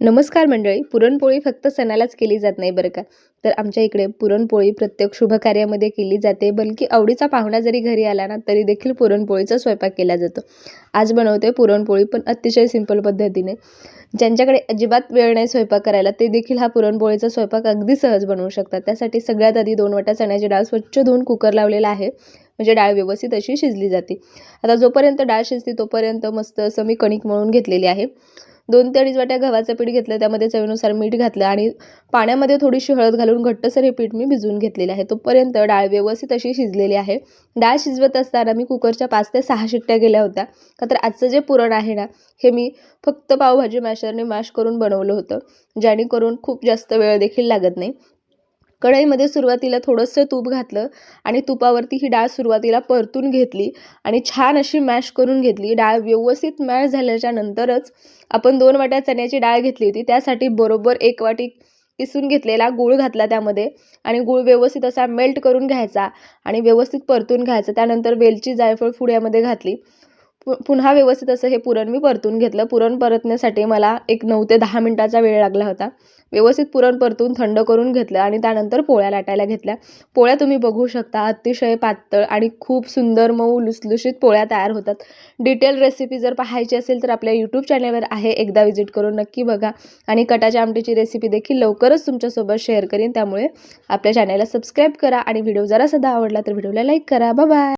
नमस्कार मंडळी. पुरणपोळी फक्त सणालाच केली जात नाही बरं का. तर आमच्या इकडे पुरणपोळी प्रत्येक शुभ कार्यामध्ये केली जाते. बल्कि आवडीचा पाहुणा जरी घरी आला ना तरी देखील पुरणपोळीचा स्वयंपाक केला जातो. आज बनवते पुरणपोळी, पण अतिशय सिंपल पद्धतीने. ज्यांच्याकडे अजिबात वेळ नाही स्वयंपाक करायला ते देखील हा पुरणपोळीचा स्वयंपाक अगदी सहज बनवू शकतात. त्यासाठी सगळ्यात आधी 2 वाट्या चण्याची डाळ स्वच्छ धुवून कुकर लावलेला आहे. म्हणजे डाळ व्यवस्थित अशी शिजली जाते. आता जोपर्यंत डाळ शिजते तोपर्यंत मस्त असं मी कणिक मळून घेतलेली आहे. 2 ते 2.5 वाट्या गव्हाचं पीठ घेतलं, त्यामध्ये चवीनुसार मीठ घातलं आणि पाण्यामध्ये थोडीशी हळद घालून घट्टसर हे पीठ मी भिजवून घेतलेले आहे. तोपर्यंत डाळ व्यवस्थित अशी शिजलेली आहे. डाळ शिजवत असताना मी कुकरच्या 5 ते 6 शिट्ट्या केल्या होत्या. का तर आजचं जे पुरण आहे ना, हे मी फक्त पावभाजी मॅशरने मॅश करून बनवलं होतं, जेणेकरून खूप जास्त वेळ देखील लागत नाही. कढईमध्ये सुरुवातीला थोडंसं तूप घातलं आणि तुपावरती ही डाळ सुरुवातीला परतून घेतली आणि छान अशी मॅश करून घेतली. डाळ व्यवस्थित मॅश झाल्याच्या नंतरच आपण 2 वाट्या चण्याची डाळ घेतली होती, त्यासाठी बरोबर 1 वाटी किसून घेतलेला गूळ घातला त्यामध्ये आणि गूळ व्यवस्थित असा मेल्ट करून घ्यायचा आणि व्यवस्थित परतून घ्यायचा. त्यानंतर वेलची, जायफळ पूड यामध्ये घातली. पुन्हा व्यवस्थित असं हे पुरण मी परतून घेतलं. पुरण परतण्यासाठी मला एक 9 ते 10 मिनिटाचा वेळ लागला होता. व्यवस्थित पुरण परतून थंड करून घेतलं आणि त्यानंतर पोळ्या लाटायला घेतल्या. पोळ्या तुम्ही बघू शकता, अतिशय पातळ आणि खूप सुंदर मऊ लुसलुशीत पोळ्या तयार होतात. डिटेल रेसिपी जर पाहायची असेल तर आपल्या यूट्यूब चॅनलवर आहे, एकदा व्हिजिट करून नक्की बघा. आणि कटाच्या आमटीची रेसिपी देखील लवकरच तुमच्यासोबत शेअर करीन. त्यामुळे आपल्या चॅनलला सबस्क्राईब करा आणि व्हिडिओ जरा सुद्धा आवडला तर व्हिडिओला लाईक करा. Bye bye.